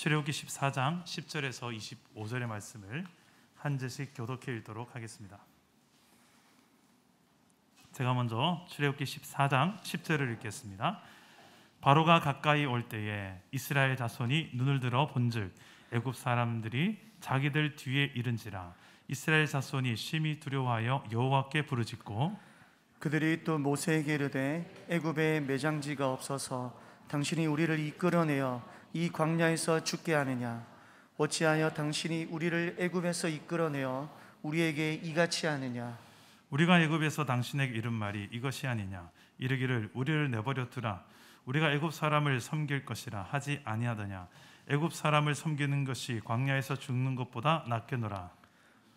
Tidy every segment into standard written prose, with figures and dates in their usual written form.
출애굽기 14장 10절에서 25절의 말씀을 한 절씩 교독해 읽도록 하겠습니다. 제가 먼저 출애굽기 14장 10절을 읽겠습니다. 바로가 가까이 올 때에 이스라엘 자손이 눈을 들어 본즉 애굽 사람들이 자기들 뒤에 이른지라. 이스라엘 자손이 심히 두려워하여 여호와께 부르짖고 그들이 또 모세에게 이르되 애굽에 매장지가 없어서 당신이 우리를 이끌어내어 이 광야에서 죽게 하느냐? 어찌하여 당신이 우리를 애굽에서 이끌어내어 우리에게 이같이 하느냐? 우리가 애굽에서 당신에게 이른 말이 이것이 아니냐? 이르기를 우리를 내버려 두라. 우리가 애굽 사람을 섬길 것이라 하지 아니하더냐? 애굽 사람을 섬기는 것이 광야에서 죽는 것보다 낫겠노라.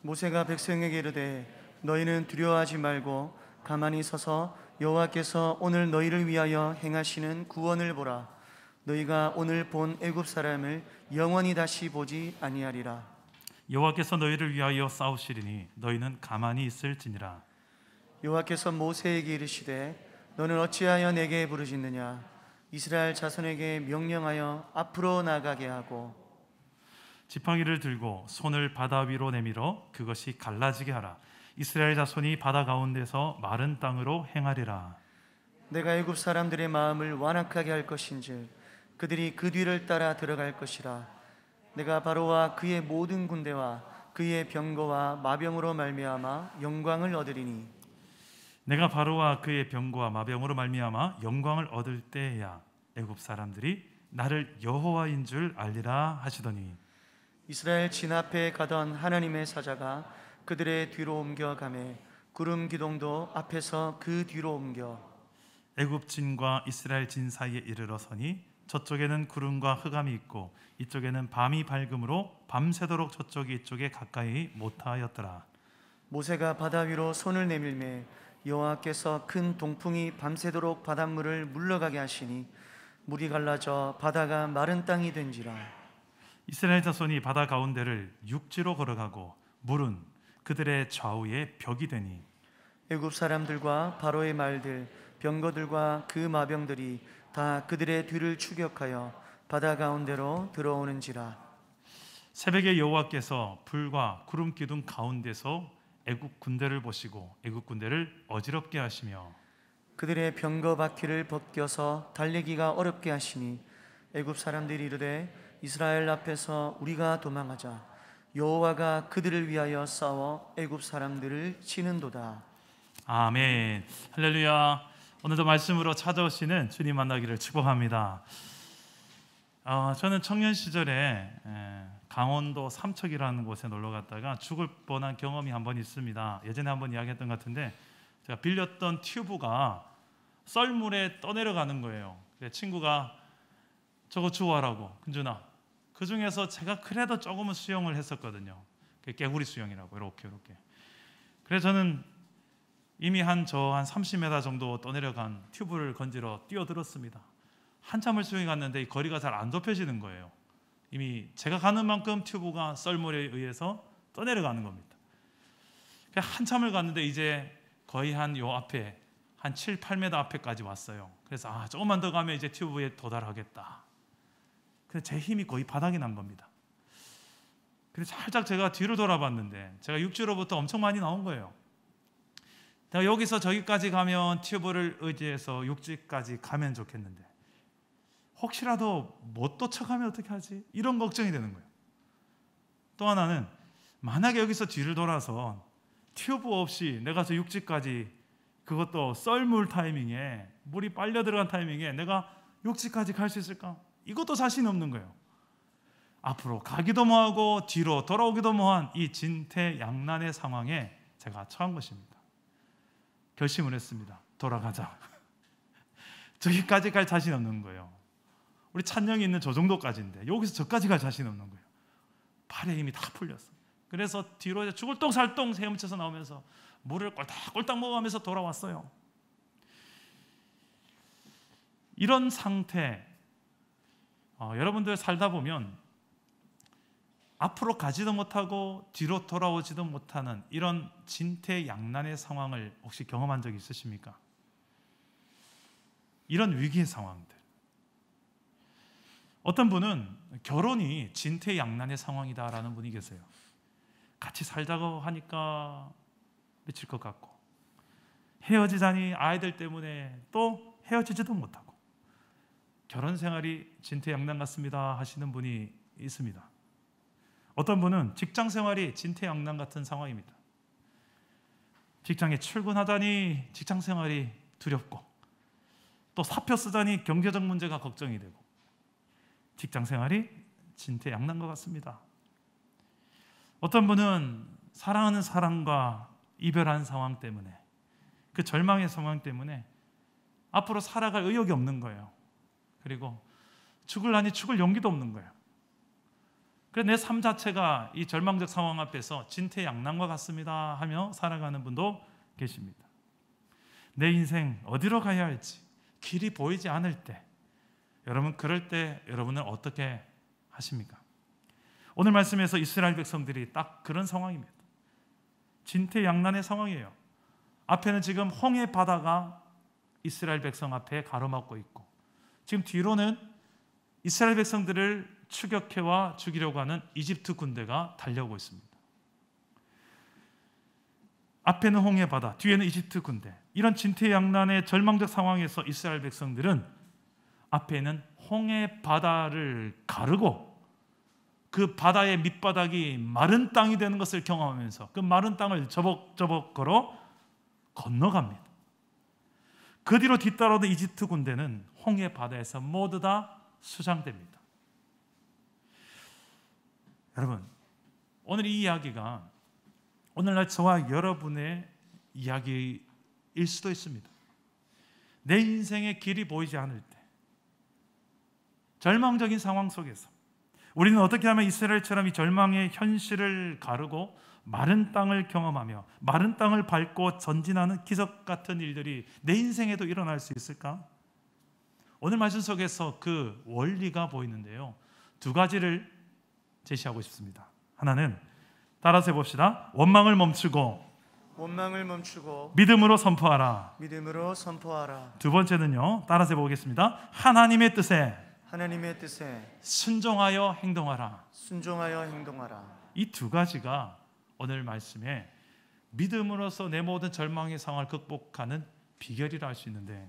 모세가 백성에게 이르되 너희는 두려워하지 말고 가만히 서서 여호와께서 오늘 너희를 위하여 행하시는 구원을 보라. 너희가 오늘 본 애굽 사람을 영원히 다시 보지 아니하리라. 여호와께서 너희를 위하여 싸우시리니 너희는 가만히 있을지니라. 여호와께서 모세에게 이르시되 너는 어찌하여 내게 부르짖느냐? 이스라엘 자손에게 명령하여 앞으로 나가게 하고 지팡이를 들고 손을 바다 위로 내밀어 그것이 갈라지게 하라. 이스라엘 자손이 바다 가운데서 마른 땅으로 행하리라. 내가 애굽 사람들의 마음을 완악하게 할 것인즉 그들이 그 뒤를 따라 들어갈 것이라. 내가 바로와 그의 모든 군대와 그의 병거와 마병으로 말미암아 영광을 얻으리니 내가 바로와 그의 병거와 마병으로 말미암아 영광을 얻을 때야 애굽 사람들이 나를 여호와인 줄 알리라 하시더니 이스라엘 진 앞에 가던 하나님의 사자가 그들의 뒤로 옮겨 가매 구름 기둥도 앞에서 그 뒤로 옮겨 애굽 진과 이스라엘 진 사이에 이르러 서니 저쪽에는 구름과 흑암이 있고 이쪽에는 밤이 밝음으로 밤새도록 저쪽이 이쪽에 가까이 못하였더라. 모세가 바다 위로 손을 내밀매 여호와께서 큰 동풍이 밤새도록 바닷물을 물러가게 하시니 물이 갈라져 바다가 마른 땅이 된지라. 이스라엘 자손이 바다 가운데를 육지로 걸어가고 물은 그들의 좌우에 벽이 되니 애굽 사람들과 바로의 말들 병거들과 그 마병들이 다 그들의 뒤를 추격하여 바다 가운데로 들어오는지라. 새벽에 여호와께서 불과 구름 기둥 가운데서 애굽 군대를 보시고 애굽 군대를 어지럽게 하시며 그들의 병거 바퀴를 벗겨서 달리기가 어렵게 하시니 애굽 사람들이 이르되 이스라엘 앞에서 우리가 도망하자. 여호와가 그들을 위하여 싸워 애굽 사람들을 치는도다. 아멘. 할렐루야. 오늘도 말씀으로 찾아오시는 주님 만나기를 축복합니다. 저는 청년 시절에 강원도 삼척이라는 곳에 놀러 갔다가 죽을 뻔한 경험이 한 번 있습니다. 예전에 한번 이야기했던 것 같은데 제가 빌렸던 튜브가 썰물에 떠내려가는 거예요. 친구가 저거 주워라고. 근준아, 그 중에서 제가 그래도 조금은 수영을 했었거든요. 개구리 수영이라고 이렇게. 그래서 저는 이미 한 30m 정도 떠내려간 튜브를 건지러 뛰어들었습니다. 한참을 수영해 갔는데 이 거리가 잘 안 좁혀지는 거예요. 이미 제가 가는 만큼 튜브가 썰물에 의해서 떠내려가는 겁니다. 한참을 갔는데 이제 거의 한 요 앞에 한 7, 8m 앞에까지 왔어요. 그래서 조금만 더 가면 이제 튜브에 도달하겠다. 그래서 제 힘이 거의 바닥이 난 겁니다. 그래서 살짝 제가 뒤로 돌아봤는데 제가 육지로부터 엄청 많이 나온 거예요. 내가 여기서 저기까지 가면 튜브를 의지해서 육지까지 가면 좋겠는데 혹시라도 못 도착하면 어떻게 하지? 이런 걱정이 되는 거예요. 또 하나는 만약에 여기서 뒤를 돌아서 튜브 없이 내가 저 육지까지 그것도 썰물 타이밍에 물이 빨려 들어간 타이밍에 내가 육지까지 갈 수 있을까? 이것도 자신 없는 거예요. 앞으로 가기도 뭐하고 뒤로 돌아오기도 뭐한 이 진퇴양난의 상황에 제가 처한 것입니다. 결심을 했습니다. 돌아가자. 저기까지 갈 자신 없는 거예요. 우리 찬영이 있는 저 정도까지인데 여기서 저까지 갈 자신 없는 거예요. 팔에 힘이 다 풀렸어. 그래서 뒤로 죽을 똥살똥 헤엄쳐서 나오면서 물을 꼴딱꼴딱 먹어가면서 돌아왔어요. 이런 상태, 여러분들 살다 보면 앞으로 가지도 못하고 뒤로 돌아오지도 못하는 이런 진퇴양난의 상황을 혹시 경험한 적 있으십니까? 이런 위기의 상황들. 어떤 분은 결혼이 진퇴양난의 상황이다라는 분이 계세요. 같이 살자고 하니까 미칠 것 같고, 헤어지자니 아이들 때문에 또 헤어지지도 못하고, 결혼 생활이 진퇴양난 같습니다 하시는 분이 있습니다. 어떤 분은 직장 생활이 진퇴양난 같은 상황입니다. 직장에 출근하자니 직장 생활이 두렵고, 또 사표 쓰자니 경제적 문제가 걱정이 되고, 직장 생활이 진퇴양난 것 같습니다. 어떤 분은 사랑하는 사람과 이별한 상황 때문에, 그 절망의 상황 때문에 앞으로 살아갈 의욕이 없는 거예요. 그리고 죽을라니 죽을 용기도 없는 거예요. 그래서 내 삶 자체가 이 절망적 상황 앞에서 진퇴양난과 같습니다 하며 살아가는 분도 계십니다. 내 인생 어디로 가야 할지 길이 보이지 않을 때, 여러분 그럴 때 여러분은 어떻게 하십니까? 오늘 말씀에서 이스라엘 백성들이 딱 그런 상황입니다. 진퇴양난의 상황이에요. 앞에는 지금 홍해 바다가 이스라엘 백성 앞에 가로막고 있고, 지금 뒤로는 이스라엘 백성들을 추격해와 죽이려고 하는 이집트 군대가 달려오고 있습니다. 앞에는 홍해 바다, 뒤에는 이집트 군대. 이런 진퇴양난의 절망적 상황에서 이스라엘 백성들은 앞에는 홍해 바다를 가르고 그 바다의 밑바닥이 마른 땅이 되는 것을 경험하면서 그 마른 땅을 저벅저벅 걸어 건너갑니다. 그 뒤로 뒤따라오던 이집트 군대는 홍해 바다에서 모두 다 수장됩니다. 여러분, 오늘 이 이야기가 오늘날 저와 여러분의 이야기일 수도 있습니다. 내 인생의 길이 보이지 않을 때, 절망적인 상황 속에서 우리는 어떻게 하면 이스라엘처럼 이 절망의 현실을 가르고 마른 땅을 경험하며 마른 땅을 밟고 전진하는 기적 같은 일들이 내 인생에도 일어날 수 있을까? 오늘 말씀 속에서 그 원리가 보이는데요, 두 가지를 제시하고 싶습니다. 하나는 따라서 해봅시다. 원망을 멈추고 믿음으로 선포하라. 두 번째는요, 따라서 해보겠습니다. 하나님의 뜻에 순종하여 행동하라. 이 두 가지가 오늘 말씀에 믿음으로써 내 모든 절망의 상황을 극복하는 비결이라 할 수 있는데,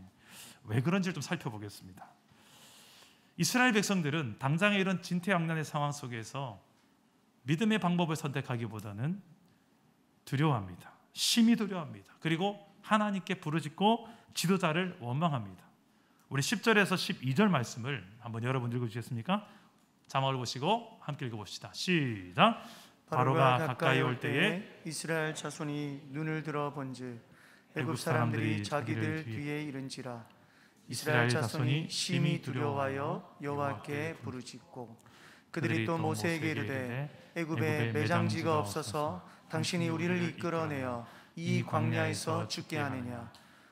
왜 그런지를 좀 살펴보겠습니다. 이스라엘 백성들은 당장의 이런 진퇴양난의 상황 속에서 믿음의 방법을 선택하기보다는 두려워합니다. 심히 두려워합니다. 그리고 하나님께 부르짖고 지도자를 원망합니다. 우리 10절에서 12절 말씀을 한번 여러분 읽어주시겠습니까? 자막을 보시고 함께 읽어봅시다. 시작. 바로가 가까이 올 때에 이스라엘 자손이 눈을 들어 본즉 애굽 사람들이 자기들 뒤에 이른지라. 이스라엘 자손이 심히 두려워하여 여호와께 부르짖고, 그들이 또 모세에게 이르되 애굽에 매장지가 없어서 당신이 우리를 이끌어내어 이 광야에서 죽게 하느냐?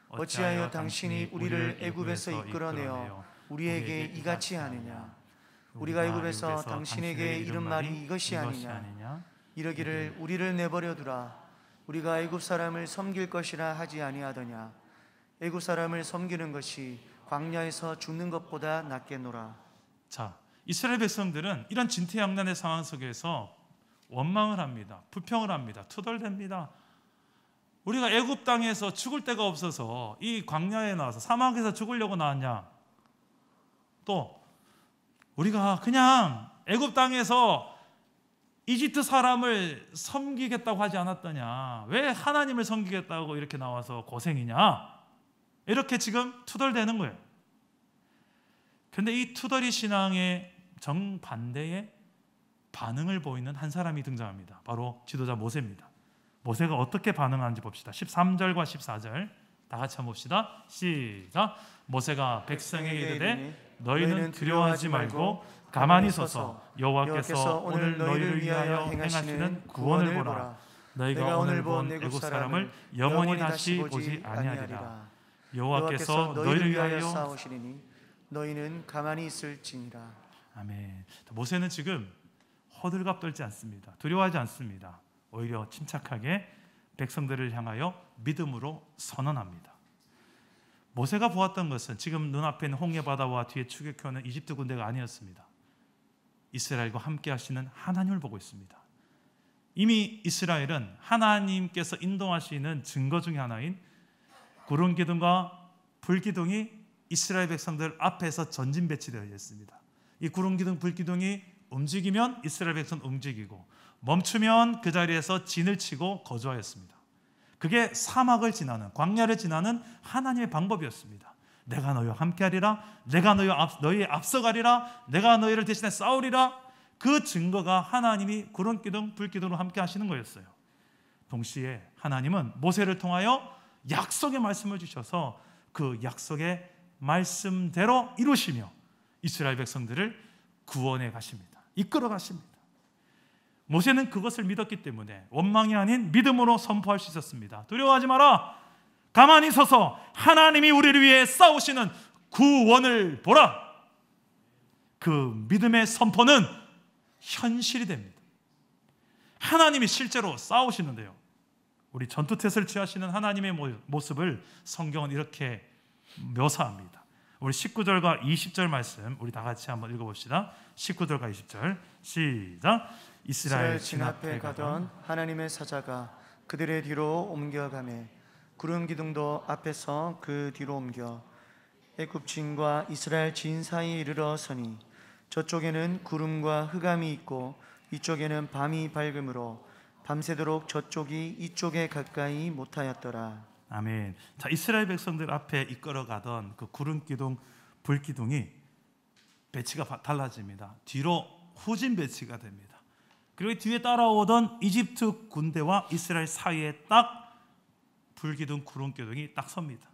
어찌하여 당신이 우리를 애굽에서 이끌어내어 우리에게 이같이 하느냐? 우리가 애굽에서 당신에게 이른 말이 이것이 아니냐? 이르기를 우리를 내버려 두라. 우리가 애굽 사람을 섬길 것이라 하지 아니하더냐? 애굽 사람을 섬기는 것이 광야에서 죽는 것보다 낫겠노라. 자, 이스라엘 백성들은 이런 진퇴양난의 상황 속에서 원망을 합니다. 불평을 합니다. 투덜댑니다. 우리가 애굽 땅에서 죽을 데가 없어서 이 광야에 나와서 사막에서 죽으려고 나왔냐? 또 우리가 그냥 애굽 땅에서 이집트 사람을 섬기겠다고 하지 않았더냐? 왜 하나님을 섬기겠다고 이렇게 나와서 고생이냐? 이렇게 지금 투덜대는 거예요. 그런데 이 투덜이 신앙의 정반대의 반응을 보이는 한 사람이 등장합니다. 바로 지도자 모세입니다. 모세가 어떻게 반응하는지 봅시다. 13절과 14절 다 같이 한번 봅시다. 시작. 모세가 백성에게 이르되 너희는 두려워하지 말고 가만히 서서 여호와께서 오늘 너희를 위하여 행하시는 구원을 보라. 너희가 오늘 본 애굽 사람을 영원히 다시 보지 아니하리라. 여호와께서 너희를 위하여 싸우시리니 너희는 가만히 있을지니라. 아멘. 모세는 지금 호들갑 떨지 않습니다. 두려워하지 않습니다. 오히려 침착하게 백성들을 향하여 믿음으로 선언합니다. 모세가 보았던 것은 지금 눈앞에 있는 홍해 바다와 뒤에 추격해오는 이집트 군대가 아니었습니다. 이스라엘과 함께 하시는 하나님을 보고 있습니다. 이미 이스라엘은 하나님께서 인도하시는 증거 중에 하나인 구름 기둥과 불 기둥이 이스라엘 백성들 앞에서 전진 배치되어 있습니다. 이 구름 기둥, 불 기둥이 움직이면 이스라엘 백성 움직이고 멈추면 그 자리에서 진을 치고 거주하였습니다. 그게 사막을 지나는, 광야를 지나는 하나님의 방법이었습니다. 내가 너희와 함께하리라, 내가 너희에 앞서가리라, 내가 너희를 대신해 싸우리라. 그 증거가 하나님이 구름 기둥, 불 기둥으로 함께 하시는 거였어요. 동시에 하나님은 모세를 통하여 약속의 말씀을 주셔서 그 약속의 말씀대로 이루시며 이스라엘 백성들을 구원해 가십니다. 이끌어 가십니다. 모세는 그것을 믿었기 때문에 원망이 아닌 믿음으로 선포할 수 있었습니다. 두려워하지 마라. 가만히 서서 하나님이 우리를 위해 싸우시는 구원을 보라. 그 믿음의 선포는 현실이 됩니다. 하나님이 실제로 싸우시는데요. 우리 전투태세를 취하시는 하나님의 모습을 성경은 이렇게 묘사합니다. 우리 19절과 20절 말씀 우리 다 같이 한번 읽어봅시다. 19절과 20절 시작. 이스라엘 진 앞에 가던 하나님의 사자가 그들의 뒤로 옮겨가매 구름 기둥도 앞에서 그 뒤로 옮겨 애굽 진과 이스라엘 진 사이에 이르러 서니 저쪽에는 구름과 흑암이 있고 이쪽에는 밤이 밝음으로 밤새도록 저쪽이 이쪽에 가까이 못하였더라. 아멘. 자, 이스라엘 백성들 앞에 이끌어가던 그 구름 기둥, 불 기둥이 배치가 달라집니다. 뒤로 후진 배치가 됩니다. 그리고 뒤에 따라오던 이집트 군대와 이스라엘 사이에 딱 불기둥, 구름 기둥이 딱 섭니다.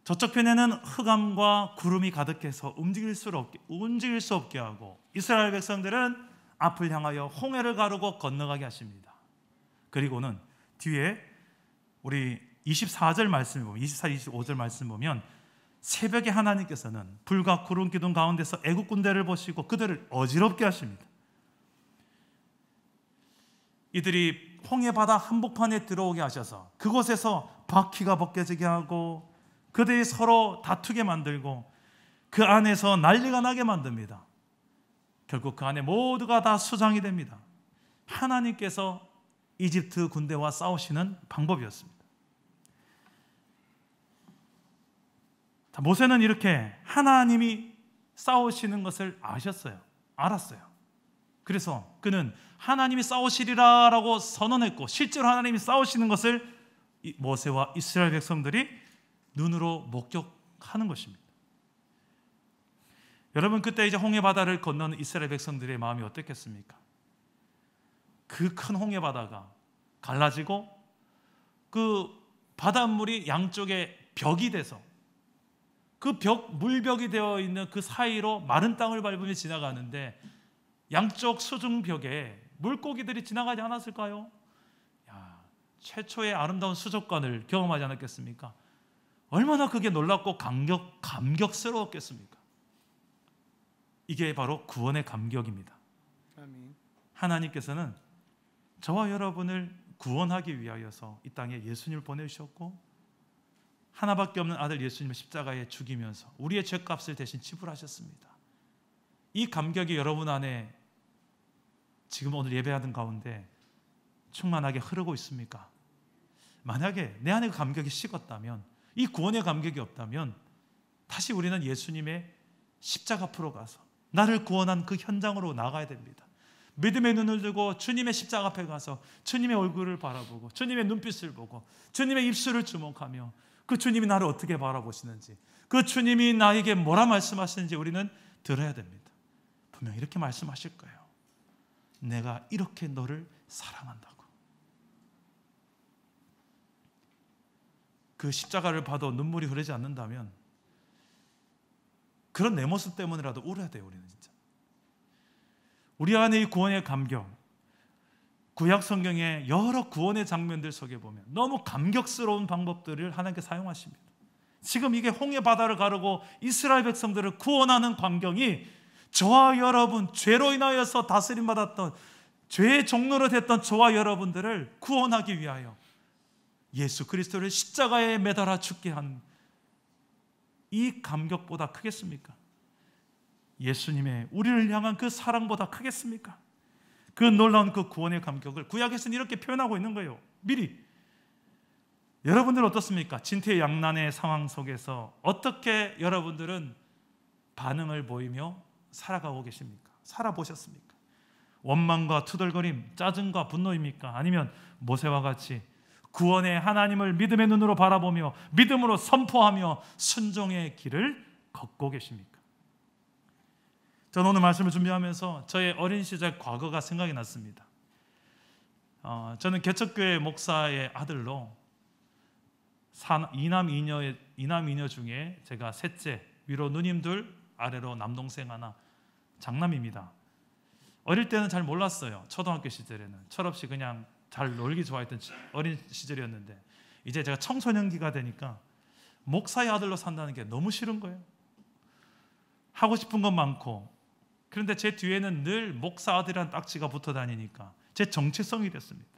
저쪽 편에는 흑암과 구름이 가득해서 움직일 수 없게 하고 이스라엘 백성들은 앞을 향하여 홍해를 가르고 건너가게 하십니다. 그리고는 뒤에 우리 24절 말씀 보면 24, 25절 말씀 보면 새벽에 하나님께서는 불과 구름 기둥 가운데서 애국 군대를 보시고 그들을 어지럽게 하십니다. 이들이 홍해 바다 한복판에 들어오게 하셔서 그곳에서 바퀴가 벗겨지게 하고 그들이 서로 다투게 만들고 그 안에서 난리가 나게 만듭니다. 결국 그 안에 모두가 다 수장이 됩니다. 하나님께서 이집트 군대와 싸우시는 방법이었습니다. 모세는 이렇게 하나님이 싸우시는 것을 알았어요. 그래서 그는 하나님이 싸우시리라라고 선언했고 실제로 하나님이 싸우시는 것을 모세와 이스라엘 백성들이 눈으로 목격하는 것입니다. 여러분, 그때 이제 홍해 바다를 건너는 이스라엘 백성들의 마음이 어땠겠습니까? 그 큰 홍해 바다가 갈라지고 그 바닷물이 양쪽에 벽이 돼서 그 물벽이 되어 있는 그 사이로 마른 땅을 밟으며 지나가는데 양쪽 수중벽에 물고기들이 지나가지 않았을까요? 최초의 아름다운 수족관을 경험하지 않았겠습니까? 얼마나 그게 놀랍고 감격스러웠겠습니까? 이게 바로 구원의 감격입니다. 아멘. 하나님께서는 저와 여러분을 구원하기 위하여서 이 땅에 예수님을 보내주셨고 하나밖에 없는 아들 예수님을 십자가에 죽이면서 우리의 죄값을 대신 지불하셨습니다. 이 감격이 여러분 안에 지금 오늘 예배하는 가운데 충만하게 흐르고 있습니까? 만약에 내 안에 그 감격이 식었다면, 이 구원의 감격이 없다면 다시 우리는 예수님의 십자가 앞으로 가서 나를 구원한 그 현장으로 나가야 됩니다. 믿음의 눈을 들고 주님의 십자가 앞에 가서 주님의 얼굴을 바라보고 주님의 눈빛을 보고 주님의 입술을 주목하며 그 주님이 나를 어떻게 바라보시는지, 그 주님이 나에게 뭐라 말씀하시는지 우리는 들어야 됩니다. 분명히 이렇게 말씀하실 거예요. 내가 이렇게 너를 사랑한다고. 그 십자가를 봐도 눈물이 흐르지 않는다면 그런 내 모습 때문이라도 울어야 돼요. 우리는 진짜. 우리 안에 이 구원의 감격, 구약 성경의 여러 구원의 장면들 속에 보면 너무 감격스러운 방법들을 하나님께 사용하십니다. 지금 이게 홍해 바다를 가르고 이스라엘 백성들을 구원하는 광경이 저와 여러분, 죄로 인하여서 다스림받았던 죄의 종로로 됐던 저와 여러분들을 구원하기 위하여 예수 그리스도를 십자가에 매달아 죽게 한 이 감격보다 크겠습니까? 예수님의 우리를 향한 그 사랑보다 크겠습니까? 그 놀라운 그 구원의 감격을 구약에서는 이렇게 표현하고 있는 거예요. 미리. 여러분들은 어떻습니까? 진퇴양난의 상황 속에서 어떻게 여러분들은 반응을 보이며 살아가고 계십니까? 살아보셨습니까? 원망과 투덜거림, 짜증과 분노입니까? 아니면 모세와 같이 구원의 하나님을 믿음의 눈으로 바라보며 믿음으로 선포하며 순종의 길을 걷고 계십니까? 저는 오늘 말씀을 준비하면서 저의 어린 시절 과거가 생각이 났습니다. 저는 개척교회 목사의 아들로 이남 이녀 중에 제가 셋째, 위로 누님 둘, 아래로 남동생 하나, 장남입니다. 어릴 때는 잘 몰랐어요. 초등학교 시절에는 철없이 그냥 잘 놀기 좋아했던 어린 시절이었는데, 이제 제가 청소년기가 되니까 목사의 아들로 산다는 게 너무 싫은 거예요. 하고 싶은 건 많고, 그런데 제 뒤에는 늘 목사 아들이라는 딱지가 붙어 다니니까 제 정체성이 됐습니다.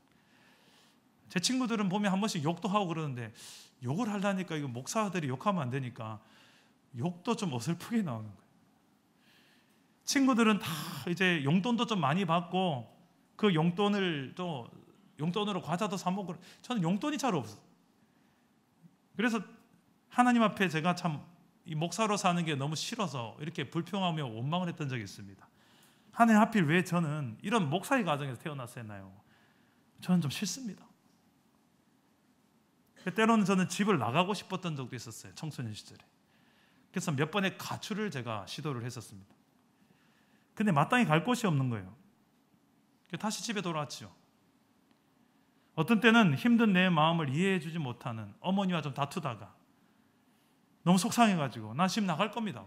제 친구들은 보면 한 번씩 욕도 하고 그러는데, 욕을 하려니까 이거 목사 아들이 욕하면 안 되니까 욕도 좀 어설프게 나오는 거예요. 친구들은 다 이제 용돈도 좀 많이 받고 그 용돈으로 과자도 사 먹고, 저는 용돈이 잘 없어요. 그래서 하나님 앞에 제가 참 이 목사로 사는 게 너무 싫어서 이렇게 불평하며 원망을 했던 적이 있습니다. 하나님, 하필 왜 저는 이런 목사의 가정에서 태어났었나요? 저는 좀 싫습니다. 때로는 저는 집을 나가고 싶었던 적도 있었어요. 청소년 시절에. 그래서 몇 번의 가출을 제가 시도를 했었습니다. 근데 마땅히 갈 곳이 없는 거예요. 다시 집에 돌아왔죠. 어떤 때는 힘든 내 마음을 이해해 주지 못하는 어머니와 좀 다투다가 너무 속상해가지고 난 집 나갈 겁니다.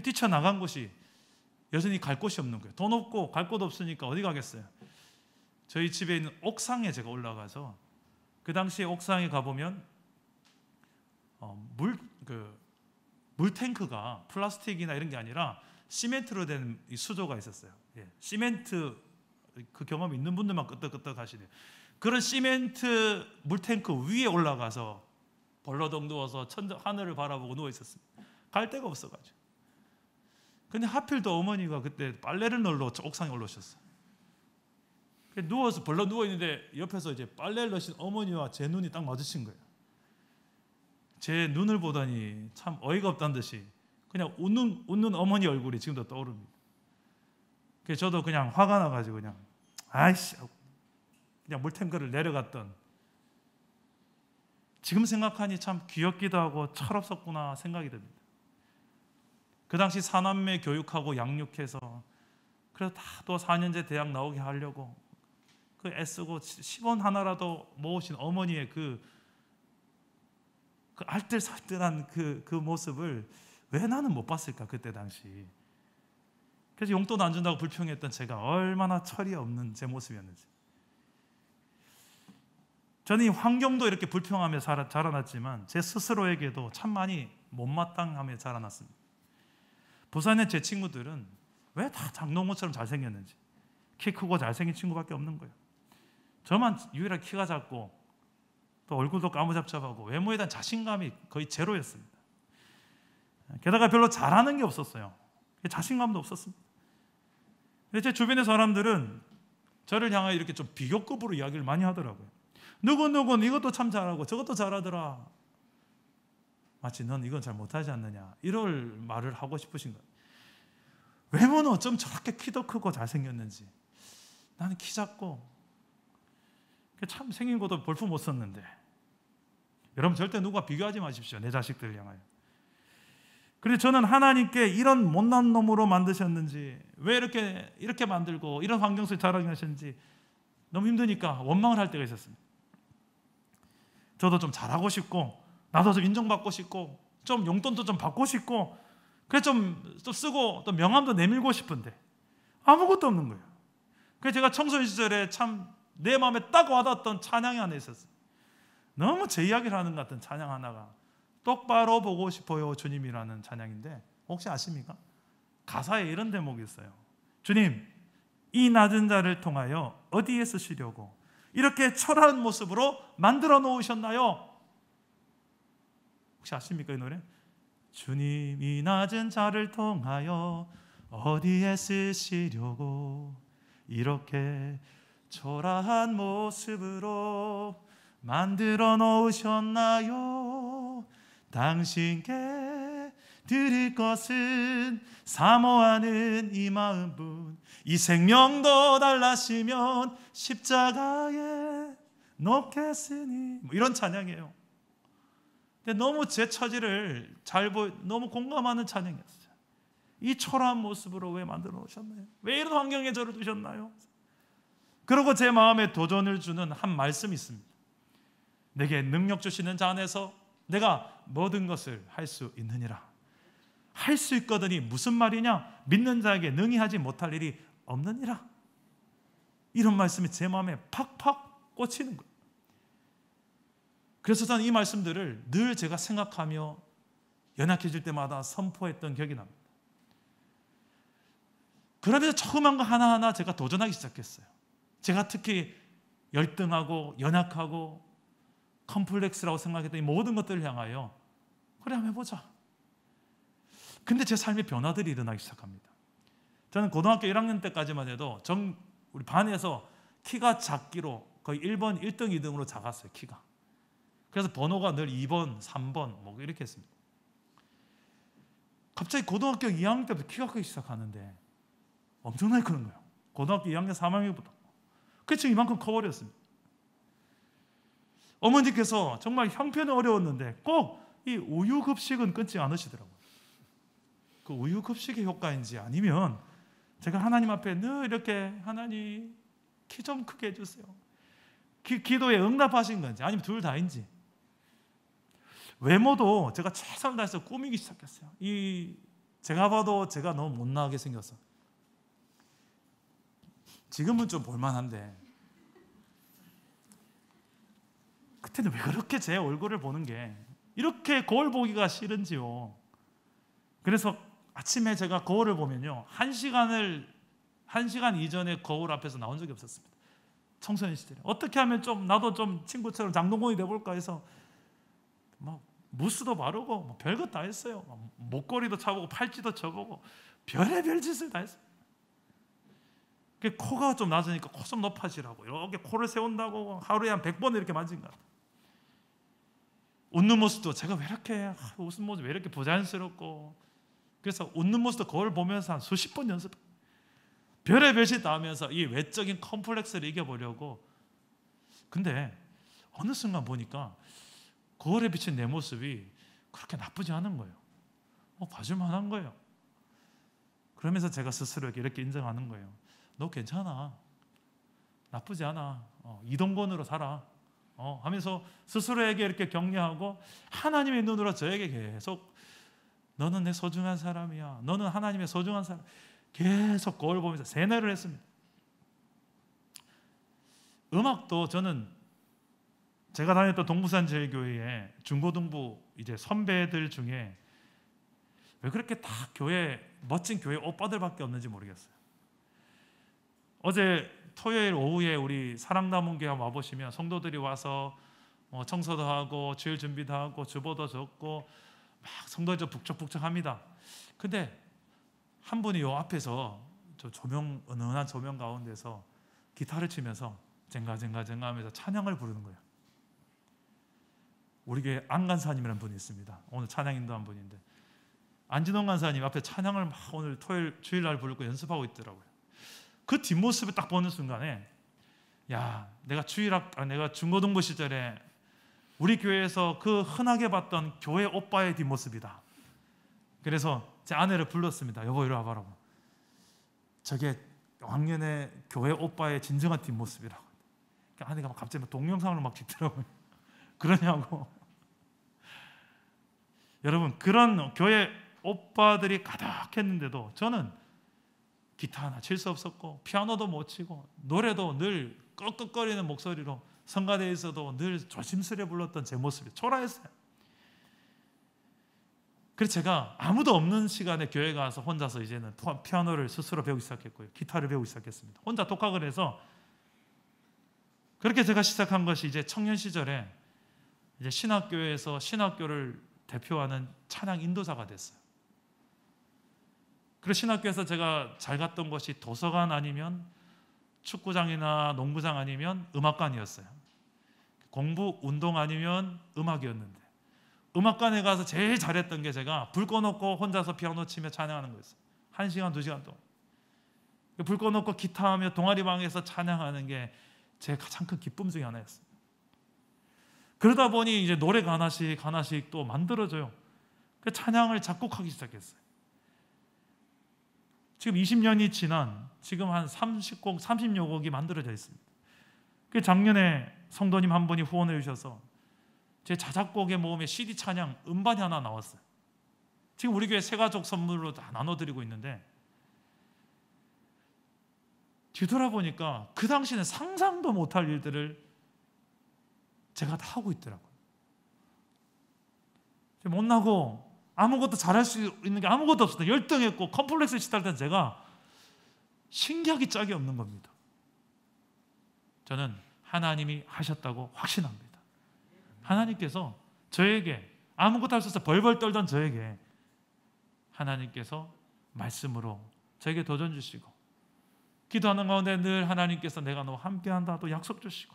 뛰쳐나간 곳이 여전히 갈 곳이 없는 거예요. 돈 없고 갈 곳 없으니까 어디 가겠어요. 저희 집에 있는 옥상에 제가 올라가서, 그 당시에 옥상에 가보면 물탱크가 플라스틱이나 이런 게 아니라 시멘트로 된 이 수조가 있었어요. 시멘트, 그 경험이 있는 분들만 끄떡끄떡 하시네요. 그런 시멘트 물탱크 위에 올라가서 벌러덩 누워서 하늘을 바라보고 누워 있었습니다. 갈 데가 없어가지고. 근데 하필 또 어머니가 그때 빨래를 널러 옥상에 올라오셨어요. 누워서 벌러 누워 있는데 옆에서 이제 빨래를 넣으신 어머니와 제 눈이 딱 마주친 거예요. 제 눈을 보다니 참 어이가 없다는 듯이 그냥 웃는 어머니 얼굴이 지금도 떠오릅니다. 그래서 저도 그냥 화가 나가지고 그냥 아이씨, 그냥 물탱크를 내려갔던, 지금 생각하니 참 귀엽기도 하고 철없었구나 생각이 듭니다. 그 당시 4남매 교육하고 양육해서 그래서 다 또 4년제 대학 나오게 하려고 그 애쓰고 10원 하나라도 모으신 어머니의 그 알뜰살뜰한 그 모습을 왜 나는 못 봤을까, 그때 당시. 그래서 용돈 안 준다고 불평했던 제가 얼마나 철이 없는 제 모습이었는지. 저는 이 환경도 이렇게 불평하며 자라났지만 제 스스로에게도 참 많이 못마땅하며 자라났습니다. 부산의 제 친구들은 왜 다 장동건처럼 잘생겼는지, 키 크고 잘생긴 친구밖에 없는 거예요. 저만 유일하게 키가 작고 또 얼굴도 까무잡잡하고 외모에 대한 자신감이 거의 제로였습니다. 게다가 별로 잘하는 게 없었어요. 자신감도 없었습니다. 제 주변의 사람들은 저를 향하여 이렇게 좀 비교급으로 이야기를 많이 하더라고요. 누구누구는 이것도 참 잘하고 저것도 잘하더라. 마치 넌 이건 잘 못하지 않느냐, 이럴 말을 하고 싶으신 거예요. 외모는 어쩜 저렇게 키도 크고 잘생겼는지. 나는 키 작고 참 생긴 것도 볼품 못 썼는데. 여러분 절대 누구와 비교하지 마십시오, 내 자식들을 향하여. 그런데 저는 하나님께 이런 못난 놈으로 만드셨는지, 왜 이렇게 만들고 이런 환경 속에 자라게 하셨는지 너무 힘드니까 원망을 할 때가 있었습니다. 저도 좀 잘하고 싶고, 나도 좀 인정받고 싶고, 좀 용돈도 좀 받고 싶고, 그래 좀 쓰고 또 명함도 내밀고 싶은데 아무것도 없는 거예요. 그래서 제가 청소년 시절에 참 내 마음에 딱 와닿았던 찬양이 하나 있었어요. 너무 제 이야기를 하는 것 같은 찬양 하나가, 똑바로 보고 싶어요 주님이라는 찬양인데, 혹시 아십니까? 가사에 이런 대목이 있어요. 주님, 이 낮은 자를 통하여 어디에 쓰시려고 이렇게 초라한 모습으로 만들어 놓으셨나요? 혹시 아십니까 이 노래? 주님이 낮은 자를 통하여 어디에 쓰시려고 이렇게 초라한 모습으로 만들어 놓으셨나요? 당신께 드릴 것은 사모하는 이 마음뿐. 이 생명도 달라시면 십자가에 놓겠으니. 이런 찬양이에요. 근데 너무 제 처지를 너무 공감하는 찬양이었어요. 이 초라한 모습으로 왜 만들어 놓으셨나요? 왜 이런 환경에 저를 두셨나요? 그리고 제 마음에 도전을 주는 한 말씀이 있습니다. 내게 능력 주시는 자 안에서 내가 모든 것을 할 수 있느니라. 할 수 있거든이 무슨 말이냐? 믿는 자에게 능히 하지 못할 일이 없느니라. 이런 말씀이 제 마음에 팍팍 꽂히는 거예요. 그래서 저는 이 말씀들을 늘 제가 생각하며 연약해질 때마다 선포했던 기억이 납니다. 그러면서 조그만 거 하나하나 제가 도전하기 시작했어요. 제가 특히 열등하고 연약하고 컴플렉스라고 생각했던 이 모든 것들을 향하여 그래 한번 해보자. 근데 제 삶의 변화들이 일어나기 시작합니다. 저는 고등학교 1학년 때까지만 해도 우리 반에서 키가 작기로 거의 1번, 1등, 2등으로 작았어요. 키가. 그래서 번호가 늘 2번, 3번 뭐 이렇게 했습니다. 갑자기 고등학교 2학년 때부터 키가 크기 시작하는데 엄청나게 크는 거예요. 고등학교 2학년, 3학년부터. 그래서 이만큼 커버렸습니다. 어머니께서 정말 형편이 어려웠는데 꼭 이 우유급식은 끊지 않으시더라고요. 그 우유급식의 효과인지 아니면 제가 하나님 앞에 늘 이렇게 하나님 키 좀 크게 해주세요. 기도에 응답하신 건지 아니면 둘 다인지. 외모도 제가 최선을 다해서 꾸미기 시작했어요. 제가 봐도 제가 너무 못나게 생겼어. 지금은 좀 볼만한데 그때는 왜 그렇게 제 얼굴을 보는 게 이렇게 거울 보기가 싫은지요. 그래서 아침에 제가 거울을 보면요 1시간 이전에 거울 앞에서 나온 적이 없었습니다. 청소년 시절에 어떻게 하면 좀 나도 좀 친구처럼 장동건이 돼볼까 해서 막 무스도 바르고 뭐 별것 다 했어요. 목걸이도 차보고 팔찌도 쳐보고 별의별 짓을 다 했어요. 코가 좀 낮으니까 코 좀 높아지라고 이렇게 코를 세운다고 하루에 한 100번 이렇게 만진 것 같아요. 웃는 모습도 제가 왜 이렇게 웃는 모습 왜 이렇게 부자연스럽고 그래서 웃는 모습도 거울 보면서 한 수십 번 연습. 별의별 짓 다 하면서 이 외적인 컴플렉스를 이겨보려고. 근데 어느 순간 보니까 거울에 비친 내 모습이 그렇게 나쁘지 않은 거예요. 봐줄만한 거예요. 그러면서 제가 스스로에게 이렇게 인정하는 거예요. 너 괜찮아. 나쁘지 않아. 이동건으로 살아. 하면서 스스로에게 이렇게 격려하고 하나님의 눈으로 저에게 계속 너는 내 소중한 사람이야. 너는 하나님의 소중한 사람. 계속 거울 보면서 세뇌를 했습니다. 음악도 저는 제가 다녔던 동부산제일교회에 중고등부 이제 선배들 중에 왜 그렇게 다 멋진 교회 오빠들밖에 없는지 모르겠어요. 어제 토요일 오후에 우리 사랑남원교회 와보시면 성도들이 와서 청소도 하고 주일 준비도 하고 주보도 적고 막 성도들 북적북적합니다. 근데 한 분이 요 앞에서 저 은은한 조명 가운데서 기타를 치면서 쟁가쟁가 하면서 찬양을 부르는 거예요. 우리 교회 안간사님이라는 분이 있습니다. 오늘 찬양 인도한 분인데 안진홍 간사님 앞에 찬양을 막 오늘 주일날 부르고 연습하고 있더라고요. 그 뒷모습을 딱 보는 순간에 내가 내가 중고등부 시절에 우리 교회에서 그 흔하게 봤던 교회 오빠의 뒷모습이다. 그래서 제 아내를 불렀습니다. 여보 이리 와봐라고. 저게 왕년의 교회 오빠의 진정한 뒷모습이라고. 아내가 갑자기 동영상을 막 찍더라고요. 그러냐고. 여러분 그런 교회 오빠들이 가득했는데도 저는 기타 하나 칠 수 없었고 피아노도 못 치고 노래도 늘 꺽꺽거리는 목소리로 성가대에서도 늘 조심스레 불렀던 제 모습이 초라했어요. 그래서 제가 아무도 없는 시간에 교회 가서 혼자서 이제는 피아노를 스스로 배우기 시작했고요. 기타를 배우기 시작했습니다. 혼자 독학을 해서 그렇게 제가 시작한 것이 이제 청년 시절에 이제 신학교에서 신학교를 대표하는 찬양 인도자가 됐어요. 그리고 신학교에서 제가 잘 갔던 곳이 도서관 아니면 축구장이나 농구장 아니면 음악관이었어요. 공부, 운동 아니면 음악이었는데 음악관에 가서 제일 잘했던 게 제가 불 꺼놓고 혼자서 피아노 치며 찬양하는 거였어요. 1시간, 2시간 동안. 불 꺼놓고 기타하며 동아리방에서 찬양하는 게 제 가장 큰 기쁨 중에 하나였어요. 그러다 보니 이제 노래가 하나씩 또 만들어져요. 그 찬양을 작곡하기 시작했어요. 지금 20년이 지난 지금 한 30곡, 30여 곡이 만들어져 있습니다. 그 작년에 성도님 한 분이 후원해 주셔서 제 자작곡에 모음에 CD 찬양 음반이 하나 나왔어요. 지금 우리 교회 새가족 선물로 다 나눠드리고 있는데 뒤돌아보니까 그 당시에는 상상도 못할 일들을 제가 다 하고 있더라고요. 못나고 아무것도 잘할 수 있는 게 아무것도 없었다. 열등했고 컴플렉스에 시달던 제가 신기하기 짝이 없는 겁니다. 저는 하나님이 하셨다고 확신합니다. 하나님께서 저에게 아무것도 할 수 없어 벌벌 떨던 저에게 하나님께서 말씀으로 저에게 도전 주시고 기도하는 가운데 늘 하나님께서 내가 너와 함께한다 또 약속 주시고